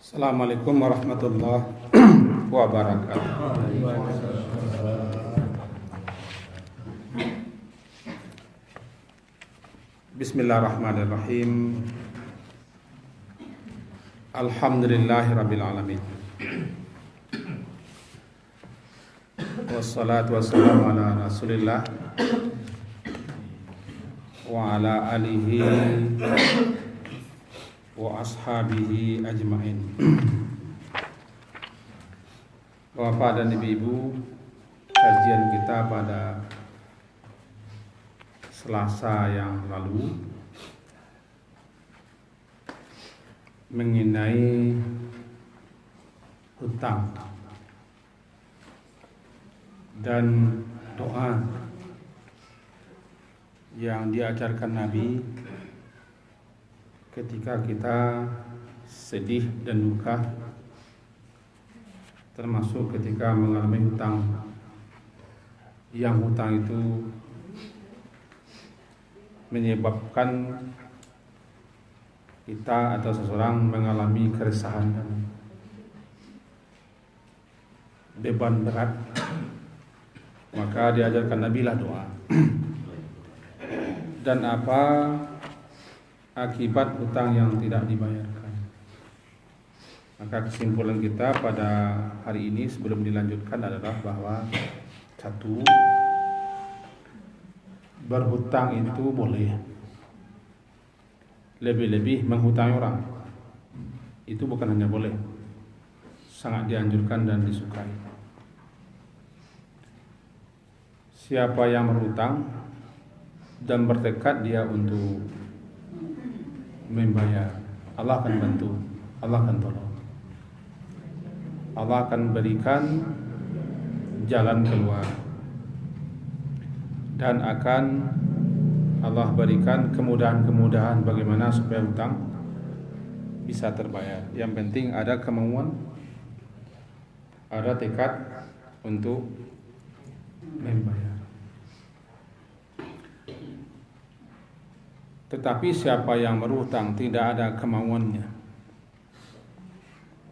Assalamualaikum warahmatullahi wabarakatuh. Bismillahirrahmanirrahim. Alhamdulillahirabbil alamin. Wassalatu wassalamu ala Rasulillah wa ala alihi wa ashabihi ajma'in. Bapak dan Ibu, kajian kita pada Selasa yang lalu mengenai hutang dan doa yang diajarkan Nabi ketika kita sedih dan duka, termasuk ketika mengalami hutang, yang hutang itu menyebabkan kita atau seseorang mengalami keresahan dan beban berat, maka diajarkan Nabi lah doa. Dan apa akibat hutang yang tidak dibayarkan? Maka kesimpulan kita pada hari ini sebelum dilanjutkan adalah bahwa satu, berhutang itu boleh, lebih-lebih menghutangi orang itu bukan hanya boleh, sangat dianjurkan dan disukai. Siapa yang berhutang dan bertekad dia untuk membayar, Allah akan bantu, Allah akan tolong, Allah akan berikan jalan keluar, dan akan Allah berikan kemudahan-kemudahan bagaimana supaya hutang bisa terbayar. Yang penting ada kemauan, ada tekad untuk membayar. Tetapi siapa yang berhutang tidak ada kemauannya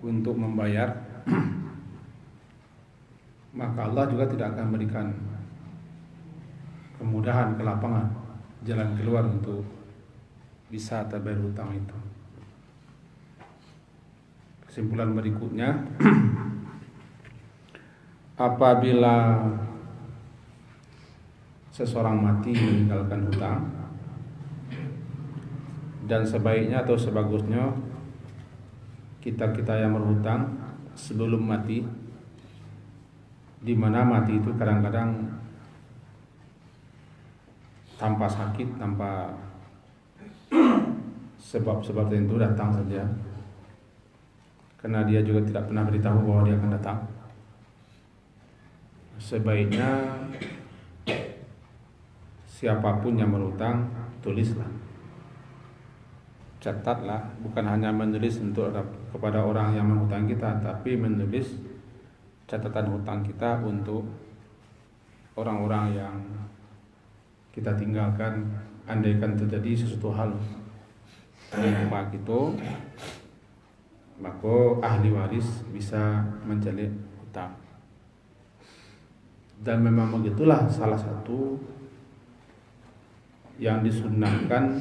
untuk membayar, maka Allah juga tidak akan berikan kemudahan, kelapangan, jalan keluar untuk bisa terbayar hutang itu. Kesimpulan berikutnya, apabila seseorang mati meninggalkan hutang, dan sebaiknya atau sebagusnya kita yang berhutang sebelum mati, di mana mati itu kadang-kadang tanpa sakit, tanpa sebab-sebab tertentu datang saja, karena dia juga tidak pernah beritahu bahwa dia akan datang. Sebaiknya siapapun yang berhutang, tulislah, catatlah, bukan hanya menulis untuk kepada orang yang menghutang kita, tapi menulis catatan hutang kita untuk orang-orang yang kita tinggalkan. Andaikan terjadi sesuatu hal di rumah kita, maka ahli waris bisa mencelik hutang. Dan memang begitulah salah satu yang disunnahkan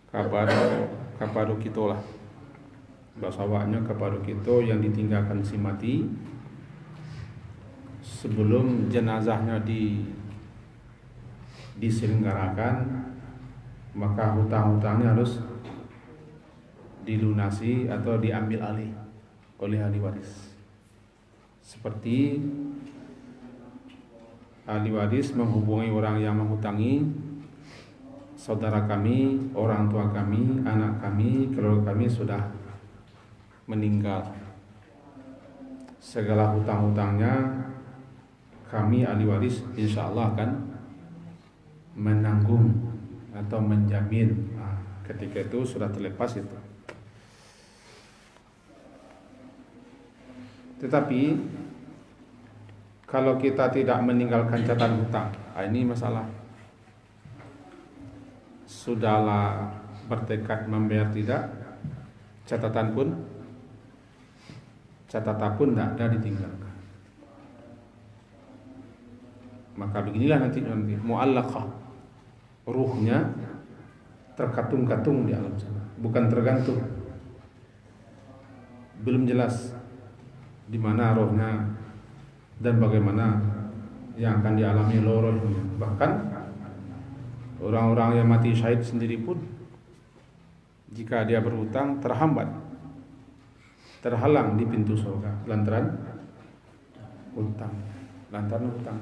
kepada kita lah, bahasanya kepada kita yang ditinggalkan si mati, sebelum jenazahnya diselenggarakan, maka hutang-hutangnya harus dilunasi atau diambil alih oleh ahli waris. Seperti ahli waris menghubungi orang yang menghutangi, saudara kami, orang tua kami, anak kami, keluarga kami sudah meninggal, segala hutang-hutangnya kami ahli waris insya Allah akan menanggung atau menjamin. Ketika itu sudah terlepas itu. Tetapi kalau kita tidak meninggalkan catatan hutang, ini masalah. Sudahlah bertekad membayar tidak, catatan pun catatan pun tidak ada ditinggalkan. Maka beginilah nanti mu'allaqah, ruhnya terkatung-katung di alam sana, bukan tergantung. Belum jelas di mana rohnya dan bagaimana yang akan dialami rohnya. Bahkan orang-orang yang mati syahid sendiri pun, jika dia berhutang, terhalang di pintu surga lantaran hutang.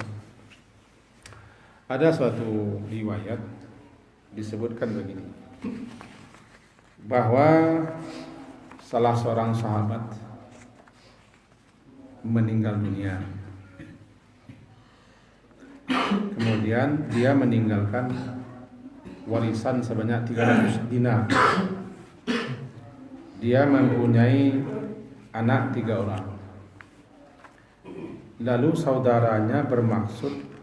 Ada suatu riwayat disebutkan begini, bahwa salah seorang sahabat meninggal dunia. Kemudian dia meninggalkan warisan sebanyak 300 dinar. Dia mempunyai anak 3 orang. Lalu saudaranya bermaksud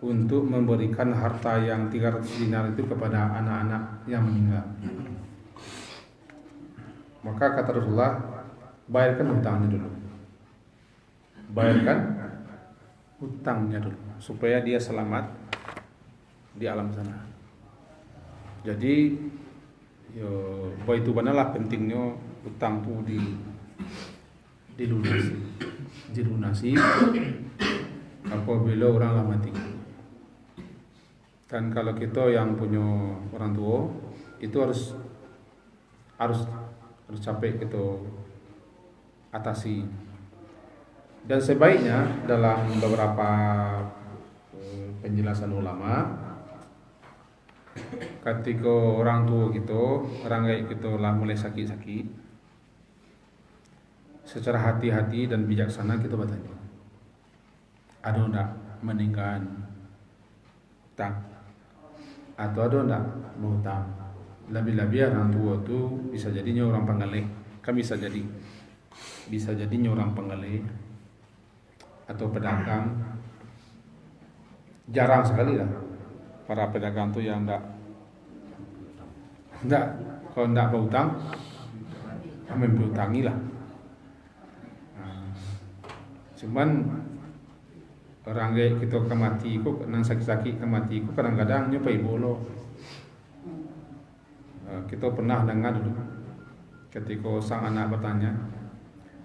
untuk memberikan harta yang 300 dinar itu kepada anak-anak yang meninggal. Maka kata Rasulullah, bayarkan hutangnya dulu. Bayarkan hutangnya dulu supaya dia selamat di alam sana. Jadi itu benalah pentingnya hutang tuh dilunasi apabila orang lama mati. Dan kalau kita yang punya orang tua itu harus capek kita atasi. Dan sebaiknya dalam beberapa penjelasan ulama, ketika orang tua kita, orang kayak kita lah mulai sakit-sakit, secara hati-hati dan bijaksana kita bertanya, ada enggak meninggal hutang atau ada enggak mau hutang. Lebih-lebih orang tua itu bisa jadinya orang penggalih, kan bisa jadinya orang penggalih atau pedagang. Jarang sekali lah para pedagang tuh yang kalau enggak berhutang, kami berhutangi lah. Cuman orang kayak kita kemati kok nang sakit-sakit kemati kok kadang-kadang nyopai bolo. Kita pernah dengar dulu ketika sang anak bertanya,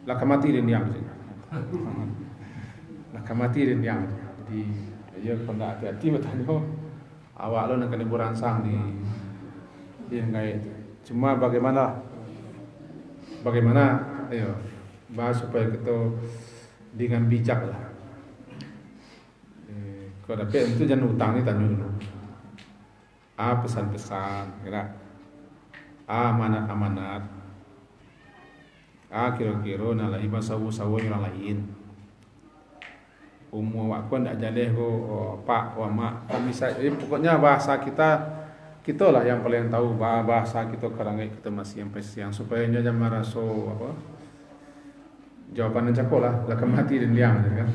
lah kemati dan diam sih. Lah kemati dan diam. Jadi dia kalau enggak hati-hati bertanya, awak lo nak kena beransang di yang kayak itu. Cuma bagaimana ayo bahas supaya kita dengan bijak lah. Kalau dapat itu jangan hutang ni tanya dulu. Pesan-pesan, kira amanat-amanat. Kira-kira nak lagi sawo-sawo yang lain. Umur aku ndak jaleh pak mak kan bisa. Pokoknya bahasa kita lah yang paling tahu bahasa kita kadang kita masih yang supaya jangan merasa apa jawabannya cakap lah kemati dan liang kan.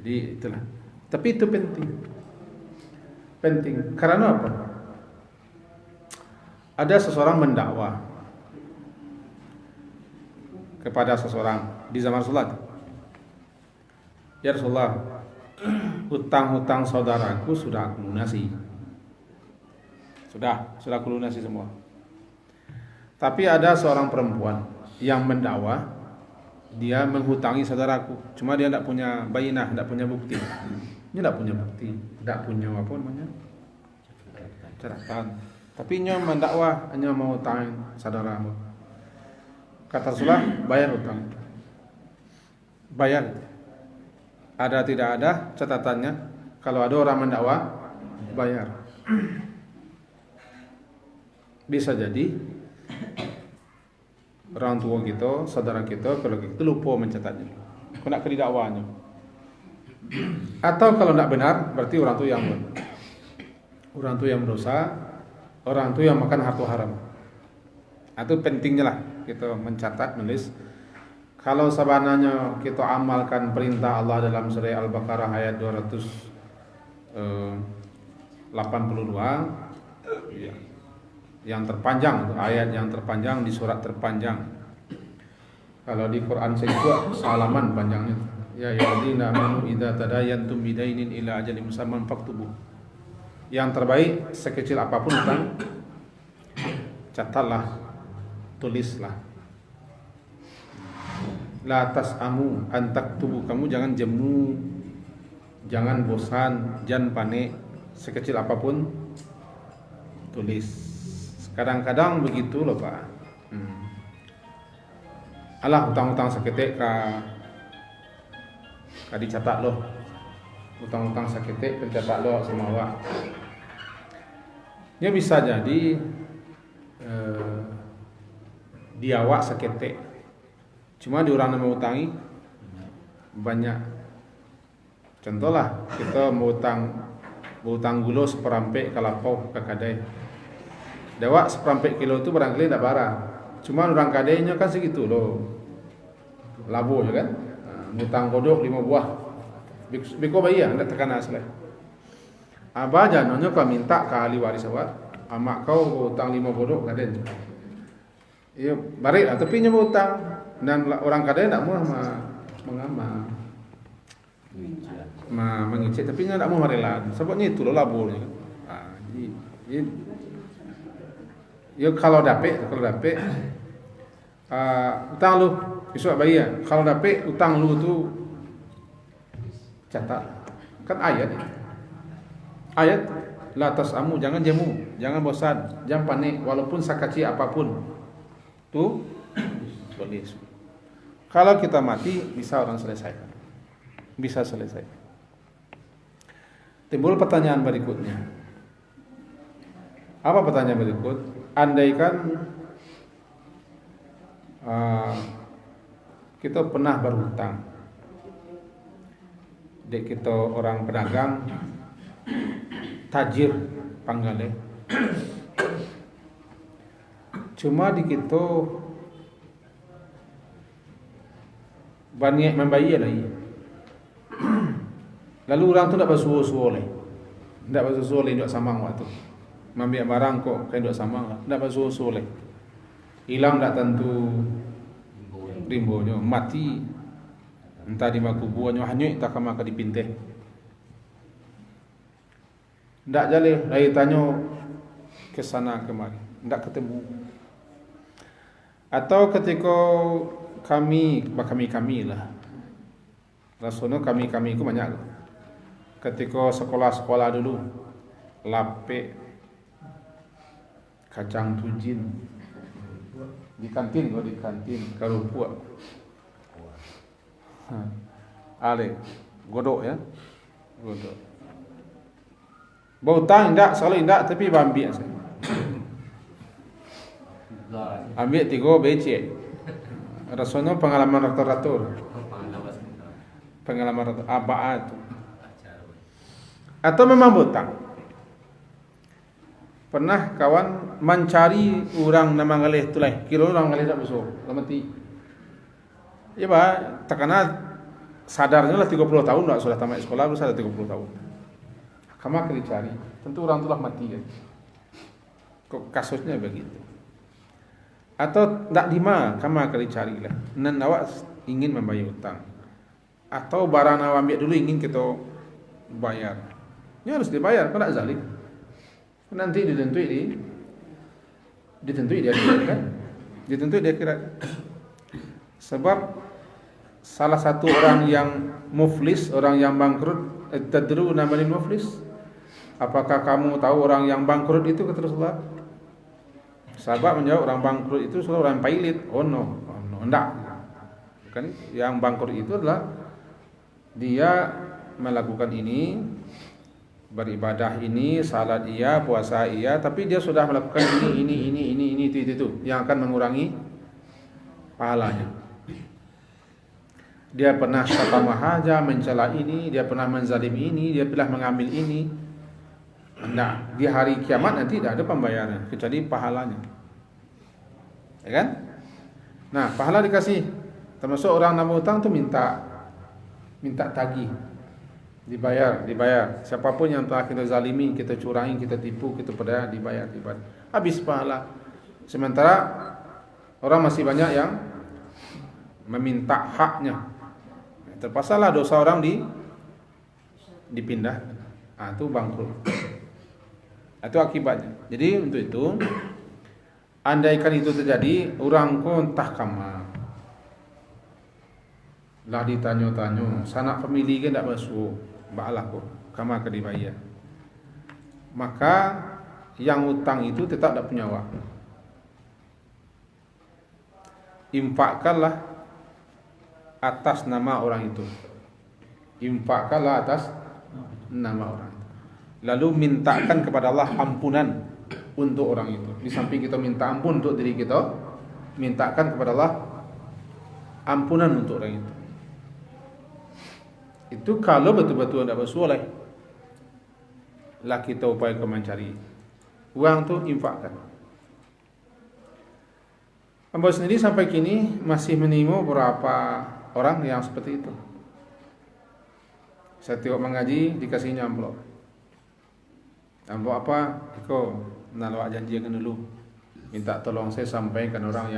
Jadi itulah. Tapi itu penting karena apa? Ada seseorang mendakwah kepada seseorang di zaman Rasulullah. Ya Rasulullah, hutang-hutang saudaraku sudah aku lunasi. Sudah aku lunasi semua. Tapi ada seorang perempuan yang mendakwah, dia menghutangi saudaraku. Cuma dia tidak punya bayinah, tidak punya bukti. Dia tidak punya bukti, tidak punya apa namanya? Catatan. Tapi dia mendakwah hanya mau hutangin saudaramu. Kata Rasulullah, bayar hutang. Bayar. Ada tidak ada catatannya. Kalau ada orang mendakwah, bayar. Bisa jadi orang tua kita, saudara kita, kalau kita lupa mencatatnya, kau nak ke dakwahnya. Atau kalau tidak benar, berarti orang tua yang berdosa, orang tua yang makan harta haram. Itu pentingnya lah kita mencatat, menulis. Kalau sebenarnya kita amalkan perintah Allah dalam surah Al-Baqarah ayat 282, ya, yang terpanjang, ayat yang terpanjang di surat terpanjang Kalau di Quran itu salaman panjangnya. Ya ayyuhalladzina amanu idza tadayantum bidainin ila ajalin musamman faktubu. Yang terbaik sekecil apapun utang, catatlah, tulislah. La tas'amu an taktubu, kamu jangan jemu, jangan bosan, jangan panik, sekecil apapun tulis. Kadang-kadang begitu loh Pak. Alah utang-utang seketik ka dicatat loh. Utang-utang seketik pencatat loh sama awak. Ya bisa jadi di awak seketik. Cuma di orang yang mau utangi banyak. Contohlah kita mau utang gula seperampek kalapau ke kadai. Dawak seperampek kilo itu barangkali tidak barang. Cuma orang kadainya kan segitu loh. Labu ya kan. Utang kodok 5 buah. Biko bayi ya, tidak tekan asli. Abah janonnya kau minta ke ahli waris awak, amak kau utang 5 kodok kaden. Iya, balik lah. Tapi nya utang dan orang kadai tidak mau mengamal. Mengicik, tapi nya tidak mau marilan. Sebabnya itu loh labunya. Ya kalau dapet utang lu besok bayi ya. Kalau dapet utang lu tu catat. Kan ayat la tas'amu, jangan jemu, jangan bosan, jangan panik walaupun sekecil apapun. Tu tulis. Kalau kita mati bisa orang selesaikan. Bisa selesai. Timbul pertanyaan berikutnya. Apa pertanyaan berikut? Andaikan kita pernah berhutang, dek kita orang pedagang, tajir panggale, cuma di kita banyak membayar lagi. Lalu orang tu tak bersuah-suah leh, tak bersuah leh, tak samang waktu. Ambil barang kok kain dok samang lah, tak bersuah-suah leh. Hilang tak tentu rimbonya, mati entah di makubuannya hanyut tak kama ka dipinteh. Ndak jale lagi tanya ke sana kemari, ndak ketemu. Atau ketika kami lah. Rasanya kami itu banyak. Ketika sekolah dulu, lapek, kacang tujin, di kantin kalau puak, ale, godok ya, godok. Bau tang indak, selalu indak, tapi ambil saya. Ambil 3 becek. Rasanya pengalaman rator-rator. Pengalaman rator abaat. Atau memang butang. Pernah kawan mencari orang nama ngalih tulai, kilo orang ngalih tak besok, mati. Ya bah, takana sadarnya lah 30 tahun dah sudah tamat sekolah, sudah 30 tahun. Kamu akan dicari, tentu orang telah mati kan. Kok kasusnya begitu? Atau tak dima, kamu akan dicari lah. Nan awak ingin membayar hutang, atau barang awak ambil dulu ingin kita bayar. Ini harus dibayar, kalau tak zalim. Nanti ditentui di akhirat kan? Ditentui di akhirat. Sebab salah satu orang yang muflis, orang yang bangkrut, tadruna manil muflis? Apakah kamu tahu orang yang bangkrut itu? Kata Rasulullah. Sahabat menjawab, orang bangkrut itu adalah orang pailit. Oh no, enggak. Kan yang bangkrut itu adalah dia melakukan ini, beribadah ini, salat iya, puasa iya, tapi dia sudah melakukan ini itu yang akan mengurangi pahalanya. Dia pernah syatama haja, mencela ini, dia pernah menzalim ini, dia pernah mengambil ini. Nah, di hari kiamat nanti tidak ada pembayaran kecuali pahalanya. Ya kan? Nah, pahala dikasih. Termasuk orang nak hutang tu minta tagih. Dibayar. Siapapun yang telah kita zalimi, kita curangi, kita tipu, kita pedaya, dibayar. Habis pahala. Sementara orang masih banyak yang meminta haknya. Terpaksalah dosa orang dipindah. Itu bangkrut. Itu akibatnya. Jadi untuk itu, andaikan itu terjadi, orang ko entah kama lah ditanya-tanya, sanak famili ke tak basuh, baalah ko, kama ke dibayar. Maka yang utang itu tetap tak punya wak. Infakkanlah atas nama orang itu. Infakkanlah atas nama orang itu. Lalu mintakan kepada Allah ampunan untuk orang itu. Di samping kita minta ampun untuk diri kita, mintakan kepada Allah ampunan untuk orang itu. Itu kalau betul-betul tidak bersoleh, lah kita upayakan mencari uang tu infakkan. Hamba sendiri sampai kini masih menemu beberapa orang yang seperti itu. Saya tengok mengaji dikasihnya amplop. Amplop apa? Iko nalawak janjikan dulu. Minta tolong saya sampaikan orang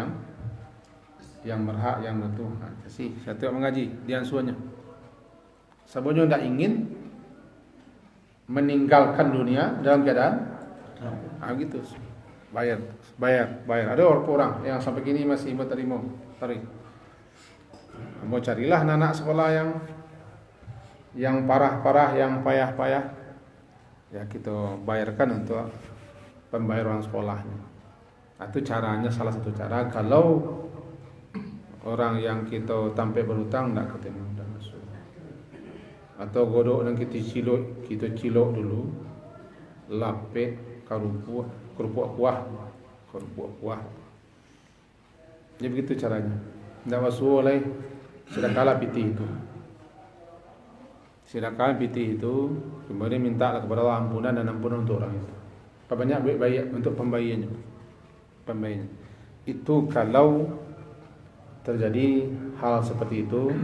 yang berhak, yang betul. Kasih. Saya tengok mengaji dia suanya. Sebenarnya tidak ingin meninggalkan dunia dalam keadaan gitu. Bayar. Ada orang yang sampai kini masih berterima. Tarik. Mau carilah anak sekolah yang parah-parah, yang payah-payah. Ya kita bayarkan untuk pembayaran sekolahnya. Itu caranya, salah satu cara. Kalau orang yang kita tampai berhutang tidak ketemu. Atau godok dan kita cilok dulu, lapet kerupuk kuah. Jadi begitu caranya. Tidak masuk oleh sedekah piti itu. Sedekah piti itu kemudian minta kepada Allah ampunan dan ampunan untuk orang itu. Banyak baik untuk pembayarannya. Itu kalau terjadi hal seperti itu.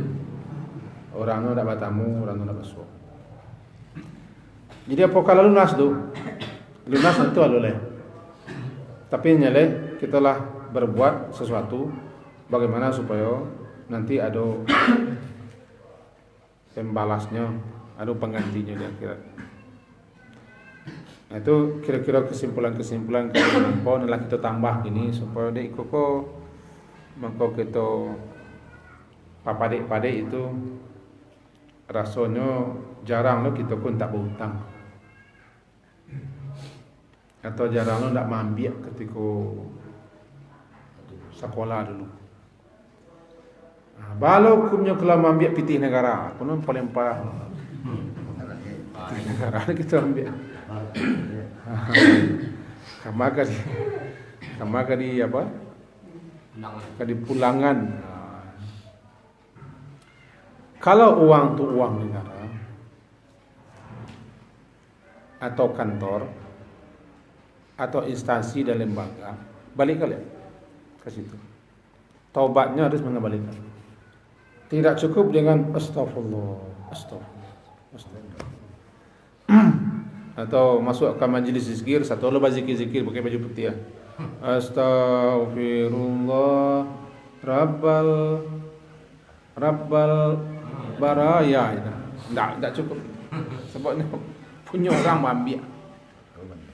Orang itu tak bertamu, orang itu tak masuk. Jadi apa kalau lunas tu? Lunas itu boleh. Tapi nyale kita lah berbuat sesuatu bagaimana supaya nanti ada pembalasnya, ada penggantinya di akhirat. Nah, itu kira-kira kesimpulan-kesimpulan kalau adalah kita tambah ini supaya dek koko maka kita papadek-padek itu rasanya jarang lo kita pun tak berhutang atau jarang lo tak mambiak ketika sekolah dulu. Balau kumnya kalau mambiak pitih negara, konon paling parah. Pitih negara kita ambil. Kama di apa? Kadi pulangan. Kalau uang itu uang negara atau kantor atau instansi dan lembaga, balik kalian ke situ. Taubatnya harus mengembalikan. Tidak cukup dengan astagfirullah. Atau masuk ke majlis zikir, satu lomba zikir pakai baju putih ya. Astagfirullah Rabbal baraya itu. Tak cukup. Sebabnya punya orang ambil.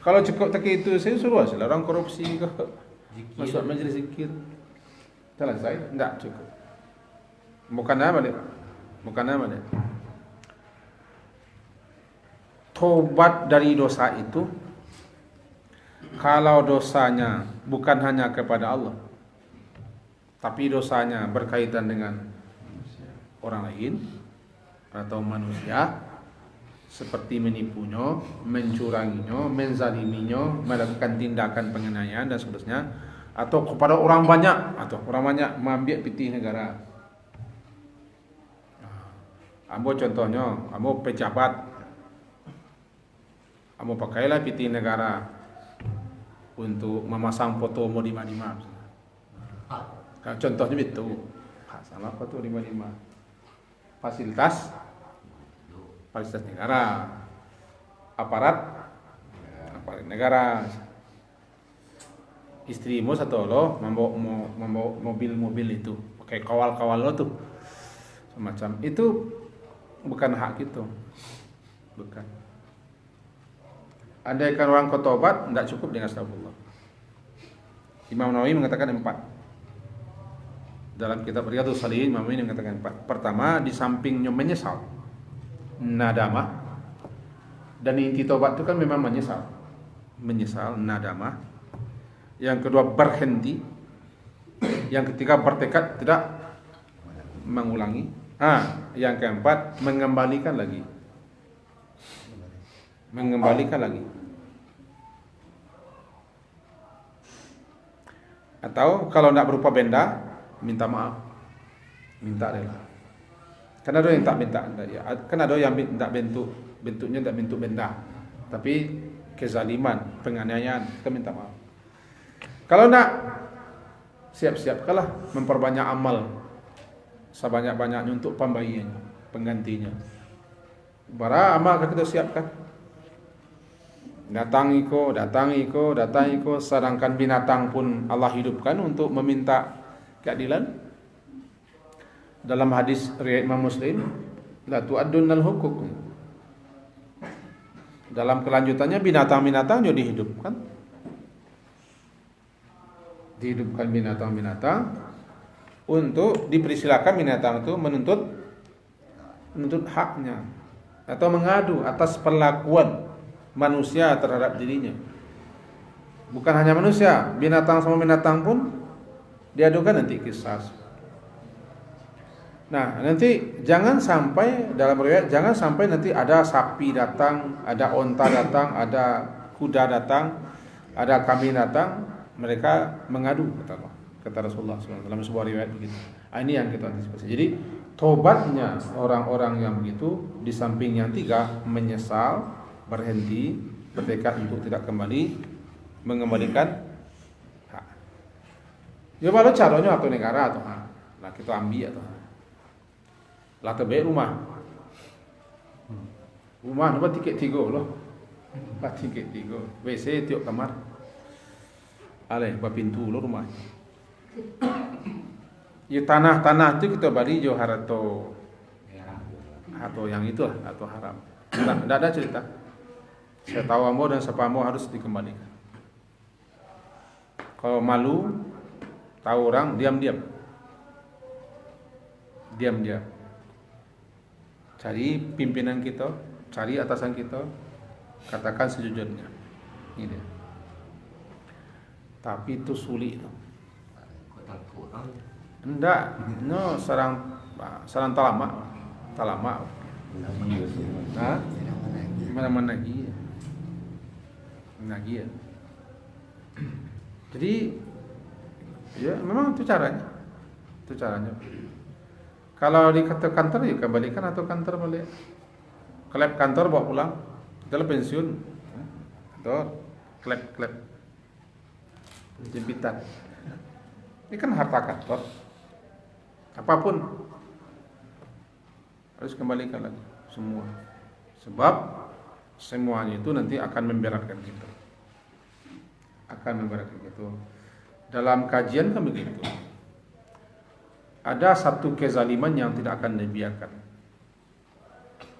Kalau cukup tak itu saya suruh salah orang korupsi ke masuk majlis zikir. Selesai, tak cukup. Bukan apa dia? Tobat dari dosa itu kalau dosanya bukan hanya kepada Allah, tapi dosanya berkaitan dengan orang lain atau manusia seperti menipunya, mencuranginya, menzaliminya, melakukan tindakan penganiayaan dan seterusnya, atau kepada orang banyak mengambil pitih negara. Ambo contohnya, ambo pejabat, ambo pakailah pitih negara untuk memasang foto mau di mana. Contohnya itu, sama foto di mana. Fasilitas negara, aparat negara. Istrimu satu loh membawa mobil itu kayak kawal-kawal lo tuh semacam itu, bukan hak gitu, bukan. Andaikan orang kau tobat, tidak cukup dengan astagfirullah. Imam Nawawi mengatakan 4. Dalam kitab Riyadhus Shalihin, Imam Nawawi mengatakan 4. Pertama, di sampingnya menyesal, nadamah. Dan inti tobat itu kan memang menyesal, nadamah. Yang kedua, berhenti. Yang ketiga, bertekad tidak mengulangi. Yang keempat, mengembalikan lagi. Atau kalau tidak berupa benda, minta maaf, minta rela. Kan ada yang tak minta, kan ada yang minta bentuknya tidak bentuk benda, tapi kezaliman, penganiayaan, kita minta maaf. Kalau tidak, siap-siapkanlah memperbanyak amal sebanyak-banyaknya untuk penggantinya. Bara amal kita siapkan. Datangi ko, sedangkan binatang pun Allah hidupkan untuk meminta keadilan. Dalam hadis riwayat Imam Muslim, la tu'addunnal hukuk. Dalam kelanjutannya binatang-binatang juga dihidupkan binatang-binatang untuk dipersilakan binatang itu menuntut haknya atau mengadu atas perlakuan manusia terhadap dirinya. Bukan hanya manusia, binatang sama binatang pun diadukan nanti kisas. Nah, nanti jangan sampai dalam riwayat, jangan sampai nanti ada sapi datang, ada onta datang, ada kuda datang, ada kambing datang, mereka mengadu, kata Rasulullah SAW dalam sebuah riwayat begitu. Ini yang kita antisipasi. Jadi tobatnya orang-orang yang begitu, di samping yang 3, menyesal, berhenti, bertekad untuk tidak kembali, mengembalikan hak. Ya baru caranya atau negara atau lah kita ambil atau lah terbaik rumah dapat tiket 3 loh, tiket 3, WC tiap kamar, pintu lo rumah. Ya tanah itu kita bari jo harato yang itulah atau haram. Tidak ada cerita. Saya tahu ambo dan sepamo harus dikembalikan. Kalau malu, tahu orang, diam-diam. Cari pimpinan kita, cari atasan kita, katakan sejujurnya. Ini. Tapi itu sulit. Enggak, sarang talamak. Mana-mana lagi. Ya. Jadi ya memang itu caranya. Kalau di kantor ya kembalikan atau kantor balik. Klep kantor bawa pulang. Dalam pensiun. Kantor klep jempitan. Ini kan harta kantor. Apapun harus kembalikan lagi semua. Sebab semuanya itu nanti akan memberatkan kita. Dalam kajian kan begitu. Ada satu kezaliman yang tidak akan dibiarkan.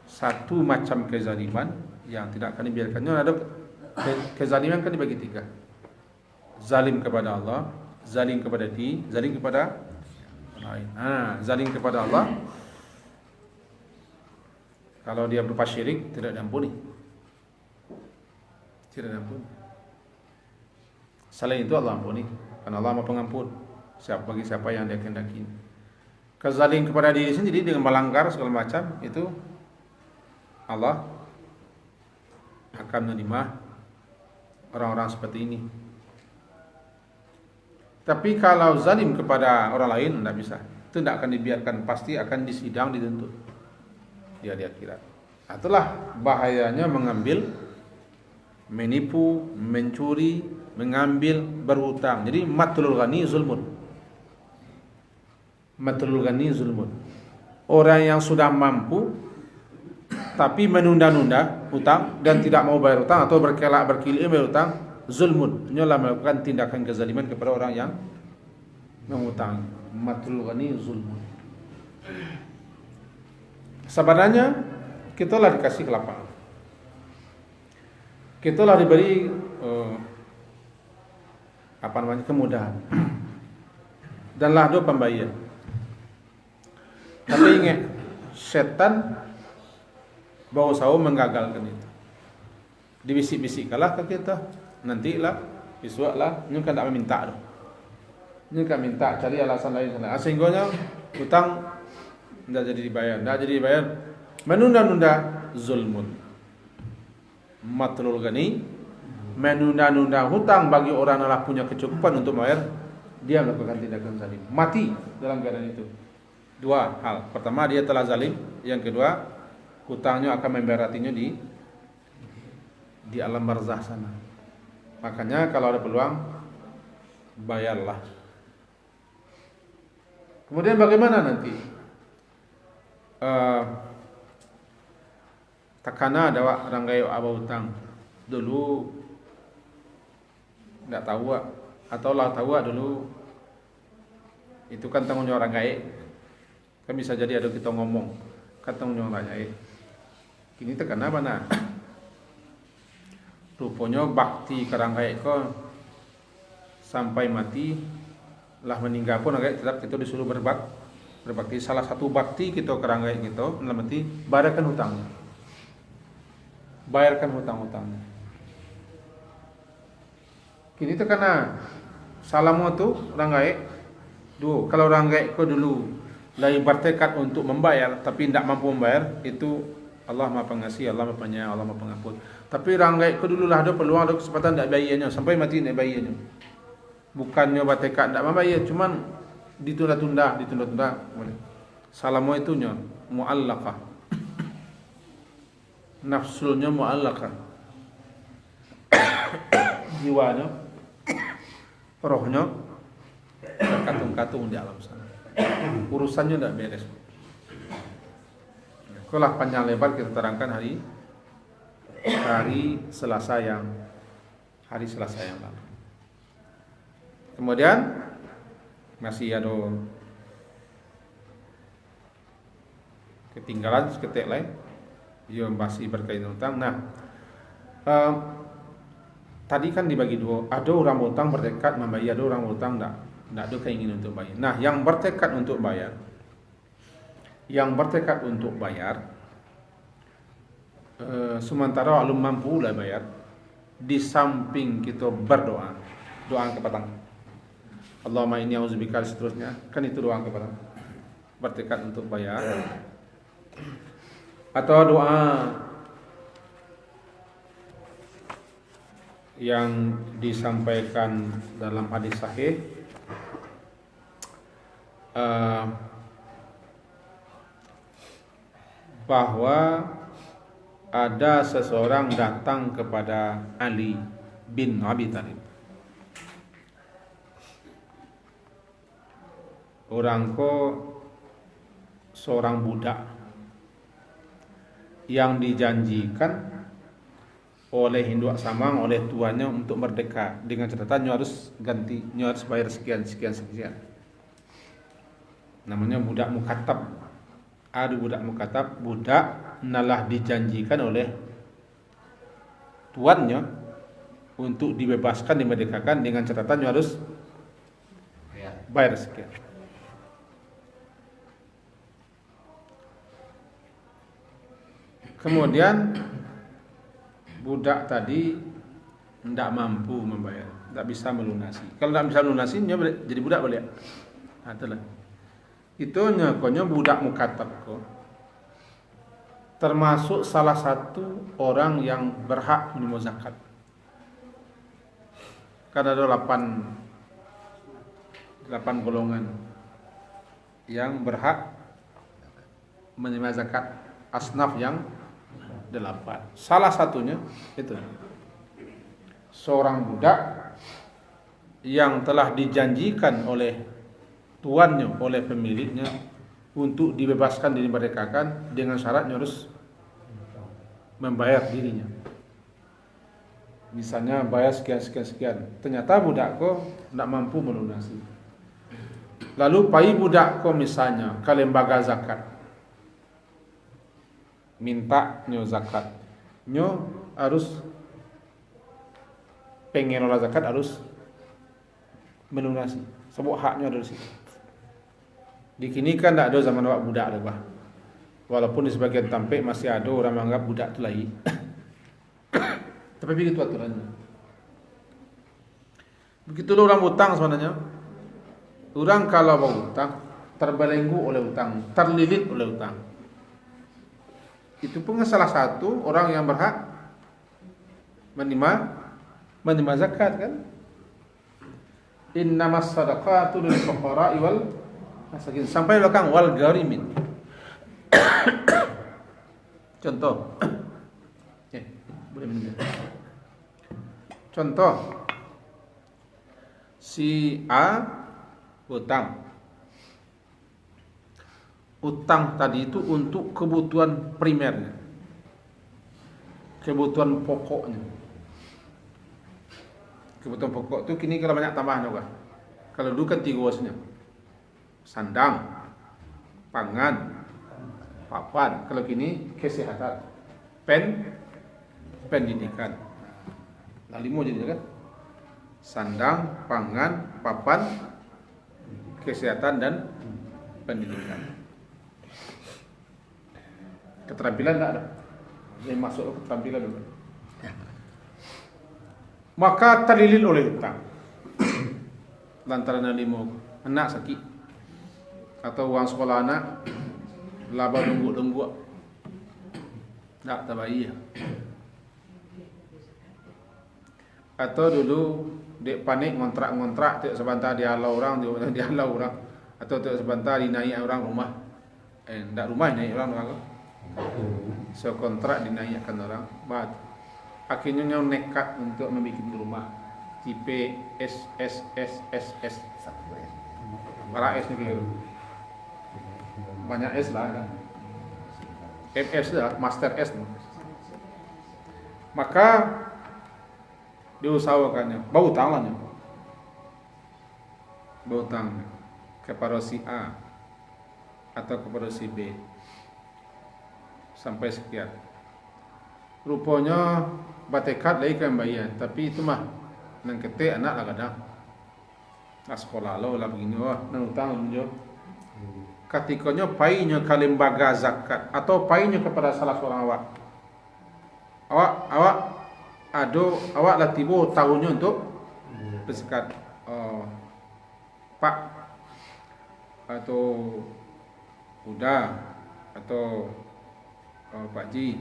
Satu macam kezaliman yang tidak akan dibiarkan. Ada kezaliman kan dibagi 3. Zalim kepada Allah, zalim kepada diri, zalim kepada lain. Zalim kepada Allah, kalau dia berupa syirik tidak diampuni. Selain itu Allah ampuni, karena Allah Maha Pengampun bagi siapa yang dia kehendaki. Kezalim kepada diri sendiri dengan melanggar segala macam, itu Allah akan menerima orang-orang seperti ini. Tapi kalau zalim kepada orang lain tidak bisa. Itu tidak akan dibiarkan, pasti akan disidang, dituntut dia di akhirat. Itulah bahayanya mengambil, menipu, mencuri, mengambil, berhutang. Jadi matlul ghani zulmun. Orang yang sudah mampu tapi menunda-nunda hutang dan tidak mau bayar hutang atau berkilir bayar hutang, zulmun. Nyolah melakukan tindakan kezaliman kepada orang yang mengutang. Matlul ghani zulmun. Sebenarnya kita lah dikasih kelapangan. Kita lah diberi kemudahan. Dan lah do pembayar. Tapi ingat, setan bawa sawo menggagalkan itu. Dibisik-bisik kalah ke kita, nantilah, besok lah, ini kan tak meminta doh. Ini kan minta cari alasan lain sana. Sehingga hutang tidak jadi dibayar, menunda-nunda zulmun. Matlul ghani, menunda-nunda hutang bagi orang yang punya kecukupan untuk bayar, dia melakukan tindakan zalim, mati dalam keadaan itu. Dua hal. Pertama, dia telah zalim. Yang kedua, hutangnya akan memberatinya di alam barzah sana. Makanya kalau ada peluang, bayarlah. Kemudian bagaimana nanti? Takana ada orang gaya abah hutang dulu tidak tahu atau lah tahu dulu itu kan tanggung jawab orang gaya. Kan bisa jadi ada kita ngomong kan tanggung jawab orang gaya. Kini takana mana? Rupanya bakti kerang gaya ko sampai mati lah meninggal pun agak tetap kita disuruh berbakti. Salah satu bakti kita kerang gaya kita dalam arti bayarkan hutangnya. Bayarkan hutang-hutangnya. Kini itu karena salamu tu orang gaik. Dulu kalau orang gaik ko dulu lagi bertekad untuk membayar tapi tidak mampu membayar, itu Allah Maha Pengasih, Allah Maha Penyayang, Allah Maha Pengampun. Tapi orang gaik ko dulu lah ada peluang, ada kesempatan tidak bayarnya sampai mati tidak bayarnya. Bukannya bertekad tidak membayar, cuman ditunda-tunda. Salamu itu nya muallaqah. Nafsulnya mu'allaqah, jiwanya, rohnya terkatung-katung di alam sana. Urusannya tidak beres. Itulah panjang lebar kita terangkan hari Selasa yang lalu. Kemudian masih ada ketinggalan seketik lain. Dia masih berkaitan hutang. Nah, tadi kan dibagi dua. Ada orang hutang bertekad membayar, ada orang hutang tidak ada keinginan untuk bayar. Nah, yang bertekad untuk bayar, sementara belum mampu lah bayar, di samping kita berdoa, doa kepada Allahumma inni a'udzubika seterusnya, kan itu doa kepada bertekad untuk bayar. Atau doa yang disampaikan dalam hadis sahih bahwa ada seseorang datang kepada Ali bin Abi Thalib. Orang seorang budak yang dijanjikan oleh Hindu Samang, oleh tuannya untuk merdeka dengan catatan harus bayar sekian. Namanya budak mukatab. Ada budak mukatab, budak nalah dijanjikan oleh tuannya untuk dibebaskan, dimerdekakan dengan catatan harus bayar sekian. Kemudian budak tadi tidak mampu membayar, tidak bisa melunasi. Kalau tidak bisa melunasi, jadi budak balik. Itulah. Itu nyakonya budak mukatab termasuk salah satu orang yang berhak menerima zakat. Karena ada 8 golongan yang berhak menerima zakat, asnaf yang 8. Salah satunya itu seorang budak yang telah dijanjikan oleh tuannya, oleh pemiliknya untuk dibebaskan, dimerdekakan dengan syaratnya harus membayar dirinya. Misalnya bayar sekian. Ternyata budak kok tidak mampu melunasi. Lalu pai budak ko misalnya ke lembaga zakat, minta nyo zakat, nyo harus pengen olah zakat harus melunasi. Sebab haknya ada di situ. Di kini kan tak ada zaman awak budak dah. Walaupun di sebagian tampik masih ada orang menganggap budak tu lagi. Tapi begitu aturannya. Begitulah orang hutang sebenarnya. Orang kalau mau hutang terbelenggu oleh hutang, terlilit oleh hutang. Itu pun salah satu orang yang berhak menerima zakat kan. Innamas sadaqatu lil fuqara'i wal masakin, sampai belakang wal gharimin. Contoh. Boleh minum. Contoh. Si A hutang. Hutang tadi itu untuk kebutuhan primernya. Kebutuhan pokoknya. Kebutuhan pokok tu kini kalau banyak tambahan juga. Kalau dulu kan 3 wasnya. Sandang, pangan, papan. Kalau kini kesehatan, pendidikan. Nah 5 jadi kan. Sandang, pangan, papan, kesehatan dan pendidikan. Keterampilan tak ada. Yang masuk keterampilan dulu. Maka terlilit oleh hutang. Lantaran 5 anak sakit atau uang sekolah anak laba lengguk-lengguk tak tabai ya. Atau dulu dek panik ngontrak tak sebentar dihalau orang, atau tak sebentar dinaik orang rumah. Tak rumah naik orang. So kontrak dinaikkan orang. Akhirnya nyo nekat untuk membuat rumah tipe S. Para S ni kira. Banyak S lah kan. MS lah, Master S. Maka diusahakannya, bau hutang lah nyo. Bau hutang kepada si A atau kepada si B sampai sekian. Rupanya batekat lagi kan bayar, tapi itu mah nang ketik anak lah kadang. Nak sekolah lo lah begini nang hutang menjo. Ketikanya painya ke lembaga zakat atau painya kepada salah seorang awak. Awak lah tiba tahunnya untuk berzakat. Pak atau Buddha atau Pak Ji.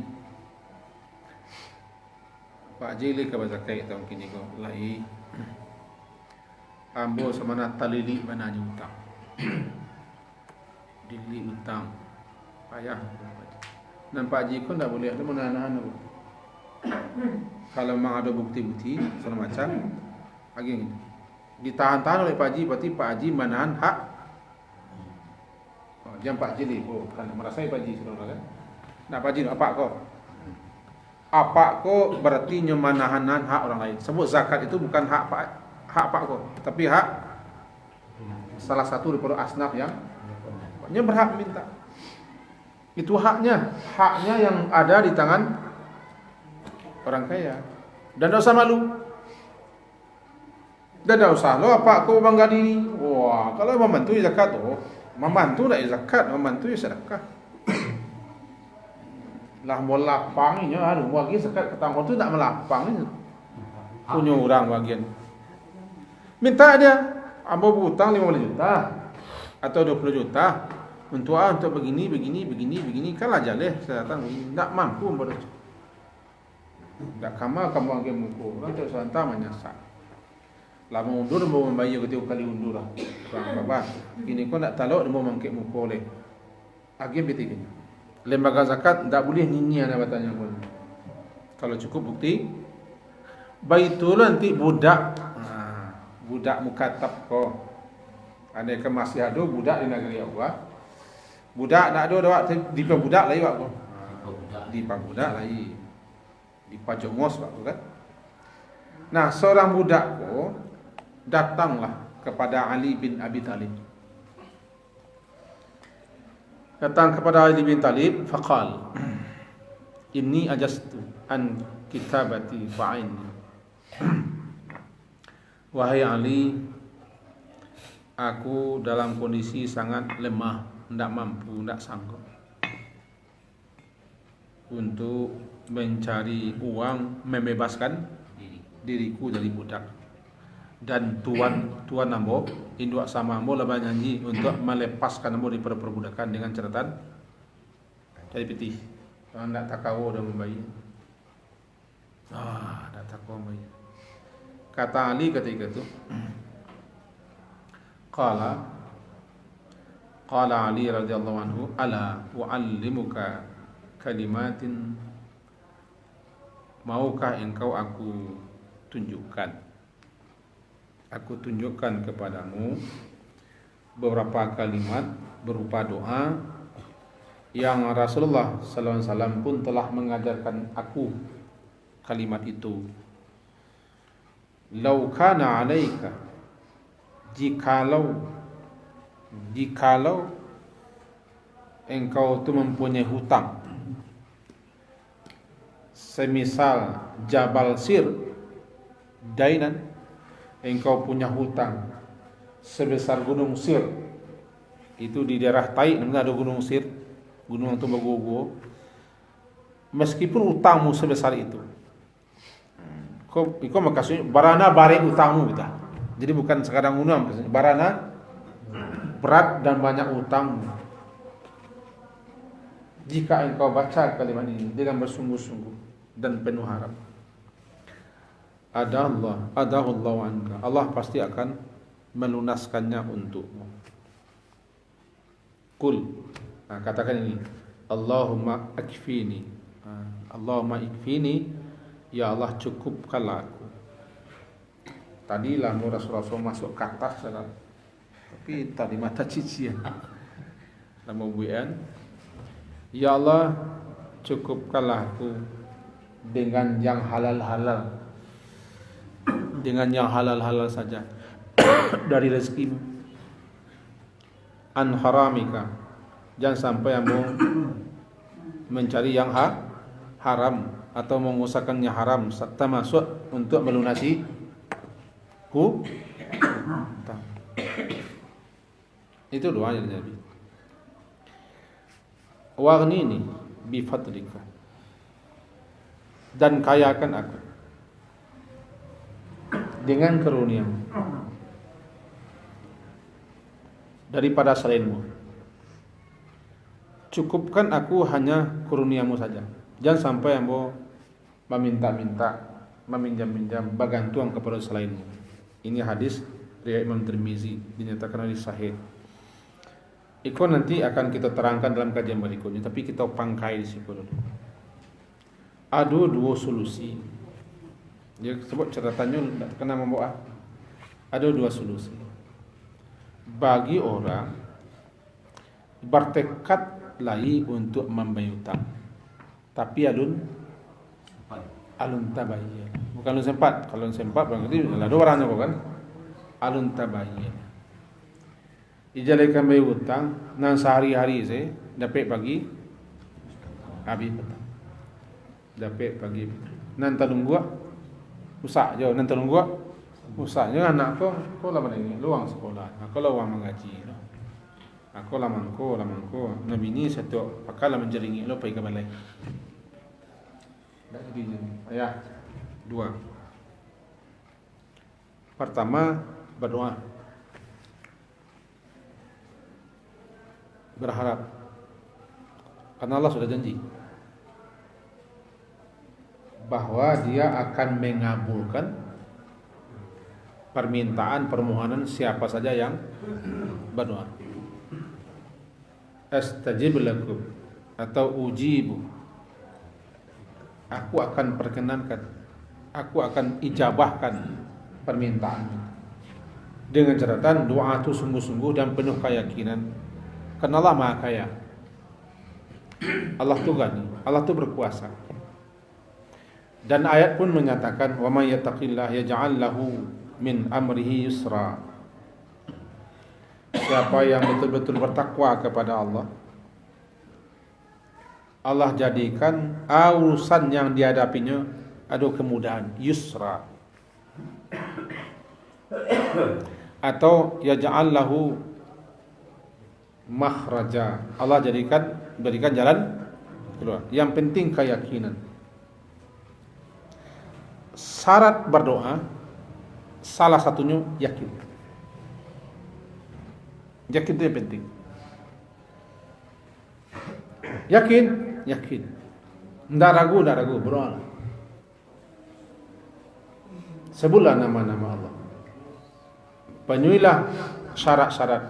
Pak Ji li ke zakat tahun kini ko lai. Ambo semana talili mana hutang. Dili hutang. Payah. Dan Pak Ji pun tak boleh ada menahan apa. Kalau memang ada bukti-bukti segala macam, lagi ditahan-tahan oleh Pak Ji, berarti Pak Ji menahan hak. Jangan Pak Ji li, kan merasai Pak Ji saudara kan. Nak Pak Ji apa kau? Apa kau berarti menahan hak orang lain. Sebut zakat itu bukan hak Pak kau, tapi hak salah satu daripada asnaf yang berhak minta. Itu haknya yang ada di tangan orang kaya. Dan tak usah malu. Dan tak usah lo apa kau bangga diri. Wah, kalau membantu zakat membantu tak zakat, membantu sedekah. Lah melapangnya aduh bagi zakat ketangkau tu tak melapang ni. Punya orang bagian. Minta dia, ambo hutang 15 juta atau 20 juta. Untuk begini kan aja leh saya datang tak mampu bodoh. Tak kamu angkat muka. Kita santai menyasak. Lama undur mau membayar ketika kali undur lah. Bang baba, ini kau nak talak mau mangkit muka leh. Agak betiknya. Lembaga zakat tak boleh nini anak bertanya pun. Kalau cukup bukti, baitul nanti budak mukatab ko. Ada ke masih ada budak di negeri Allah. Budak nak ada di budak lagi waktu. Di budak lagi. Di pajongos waktu kan. Nah, seorang budak ko datanglah kepada Ali bin Abi Thalib. datang kepada Ali bin Talib, faqal, inni ajastu an kitabati fa'inni. Wahai Ali, aku dalam kondisi sangat lemah, tidak mampu, tidak sanggup untuk mencari uang membebaskan diriku dari budak. Dan tuan ambo induk sama ambo laba nyanyi untuk melepaskan ambo dari perbudakan dengan catatan dari peti. Kalau tidak takawo dan membayi. Tidak takawo membayi. Kata Ali ketika itu, Qala Ali radhiyallahu anhu, ala u'allimuka kalimatin, maukah engkau aku tunjukkan kepadamu beberapa kalimat berupa doa yang Rasulullah sallallahu alaihi wasallam pun telah mengajarkan aku kalimat itu. Lau kana alaika, jikalau engkau tu mempunyai hutang semisal Jabal Sir dainan, engkau punya hutang sebesar gunung Sir. Itu di daerah Tai namanya ada gunung Sir, gunung yang tumbuh-gugur. Meskipun utangmu sebesar itu, kau makasih barana bare utangmu kita. Jadi bukan sekadar gunung, barana berat dan banyak utangmu. Jika engkau baca kalimat ini dengan bersungguh-sungguh dan penuh harap, adahullahu anka, Allah pasti akan melunaskannya untukmu. Kul, katakan ini, Allahumma ikfini, ya Allah cukupkanlah aku. Tadi lah Rasulullah masuk kata salah, tapi tadi mata cician. Nama buian, ya Allah cukupkanlah aku dengan yang halal-halal, dengan yang halal-halal saja dari rezekimu. An haramika, jangan sampai kamu mencari yang haram atau mengusahakan yang haram termasuk untuk melunasi hutang. Itu doanya Nabi. Waghnini bi fadlika, dan kayakan aku dengan karuniamu daripada selainmu. Cukupkan aku hanya karuniamu saja. Jangan sampai ambo meminta-minta, meminjam-minjam, bergantung kepada selainmu. Ini hadis riwayat Imam Tirmizi, dinyatakan hadis sahih. Itu nanti akan kita terangkan dalam kajian berikutnya, tapi kita pangkai di situ dulu. Ada dua solusi. Dia sebut catatannya kena membawa. Ada dua solusi. Bagi orang bertekad lagi untuk membayar hutang, tapi alun tabayyan. Bukan alun sempat. Kalau alun sempat berarti ada orangnya bukan? Alun tabayyan. Ijalekan bayar hutang nan sehari-hari saya dapat pagi habis petang. Dapat pagi nan talung gua usak je, nan talung gua usak je anak kau lama ni luang sekolah. Aku luang mengaji. Aku lamangko nabi ni satu pakala menjeringi lo pergi ke balai. Dak jadi ayah dua. Pertama berdoa, berharap, karena Allah sudah janji bahwa Dia akan mengabulkan permohonan siapa saja yang berdoa. Astajib lakum atau ujibu, aku akan perkenankan, aku akan ijabahkan permintaan dengan catatan doa itu sungguh-sungguh dan penuh keyakinan. Karena Allah Maha Kaya, Allah itu Ghani, Allah itu berkuasa. Dan ayat pun menyatakan, wa may yattaqillah yaj'al lahu min amrihi yusra. Siapa yang betul-betul bertakwa kepada Allah, Allah jadikan urusan yang dihadapinya ada kemudahan, yusra. Atau yaj'al lahu makhraja. Allah berikan jalan keluar. Yang penting keyakinan. Syarat berdoa salah satunya yakin. Yakin itu yang penting. Yakin. Nggak ragu, berdoa. Sebutlah nama-nama Allah. Penuhilah syarat-syarat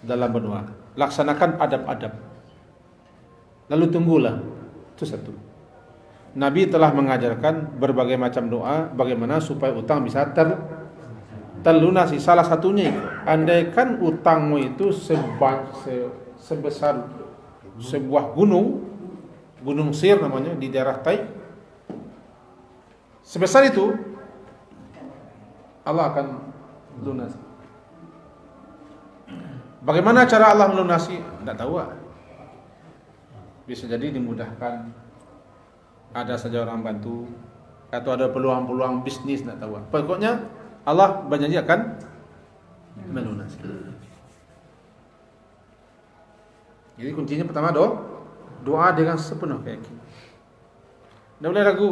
dalam berdoa. Laksanakan adab-adab. Lalu tunggulah. Itu satu. Nabi telah mengajarkan berbagai macam doa bagaimana supaya utang bisa terlunasi. Salah satunya itu, andaikan utangmu itu sebesar sebuah gunung Sir namanya di daerah Tai, sebesar itu Allah akan lunasi. Bagaimana cara Allah melunasi? Tidak tahu. Bisa jadi dimudahkan, ada saja orang bantu, atau ada peluang-peluang bisnis, tidak tahu. Pokoknya Allah berjanji akan melunasi. Jadi kuncinya pertama doa dengan sepenuh keyakinan. Tidak boleh ragu.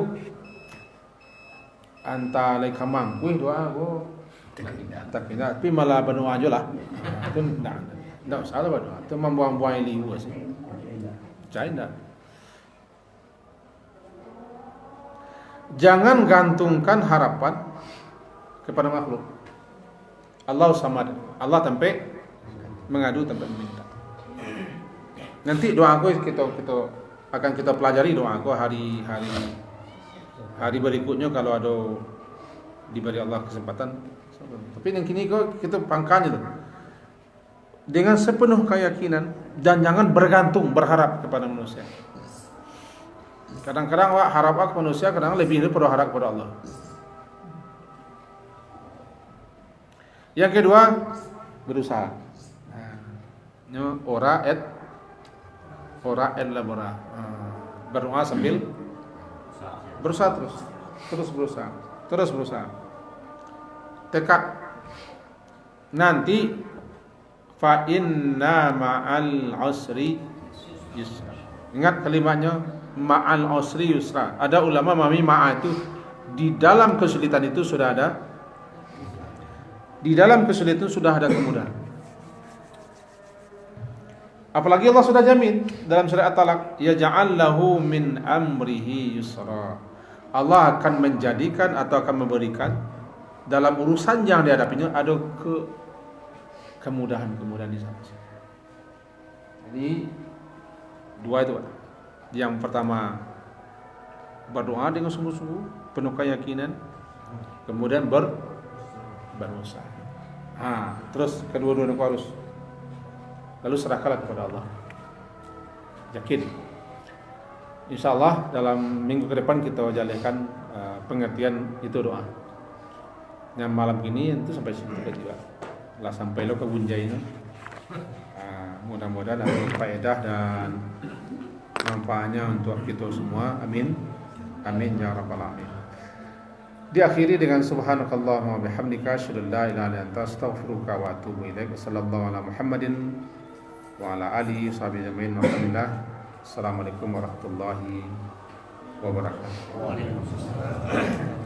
Anta lagi kamang, doa tapi malah berdoa aja lah. Itu tidak usah berdoa. Itu membuang-buang liu sih. Tidak. Jangan gantungkan harapan kepada makhluk. Allah samad. Allah tanpa mengadu, tanpa meminta. Nanti doa aku akan kita pelajari doa aku hari berikutnya kalau ada diberi Allah kesempatan. Tapi yang kini kita pangkalnya dengan sepenuh keyakinan dan jangan berharap kepada manusia. Kadang-kadang harap ke manusia, kadang lebih perlu harap kepada Allah. Yang kedua, berusaha. Ora et labora. Berdoa sambil berusaha terus berusaha. Tekad. Nanti fa inna ma'al usri yusra. Ingat kalimatnya ma'al usri yusra. Ada ulama memahami ma'a itu di dalam kesulitan itu sudah ada. Di dalam kesulitan sudah ada kemudahan. Apalagi Allah sudah jamin dalam surah At-Talaq, yaj'al lahu min amrihi yusra. Allah akan menjadikan atau akan memberikan dalam urusan yang dihadapinya ada kemudahan di sana. Jadi dua itu, Pak. Yang pertama berdoa dengan sungguh-sungguh, penuh keyakinan, kemudian berusaha. Terus kedua-duanya harus lalu serahkanlah kepada Allah. Yakin. InsyaAllah dalam minggu ke depan kita jalankan pengertian itu doa. Yang malam ini itu sampai situ juga. Lah sampai lo ke bunjainya. Mudah-mudahan ada faedah dan manfaatnya untuk kita semua. Amin. Amin ya rabbal alamin. Diakhiri dengan subhanakallahumma bihamdika asyhadu an la ilaha illa anta astaghfiruka wa atubu ilaik. Sallallahu ala Muhammadin wa ala alihi washabihi ajmain. Assalamualaikum warahmatullahi wabarakatuh. Waalaikumsalam.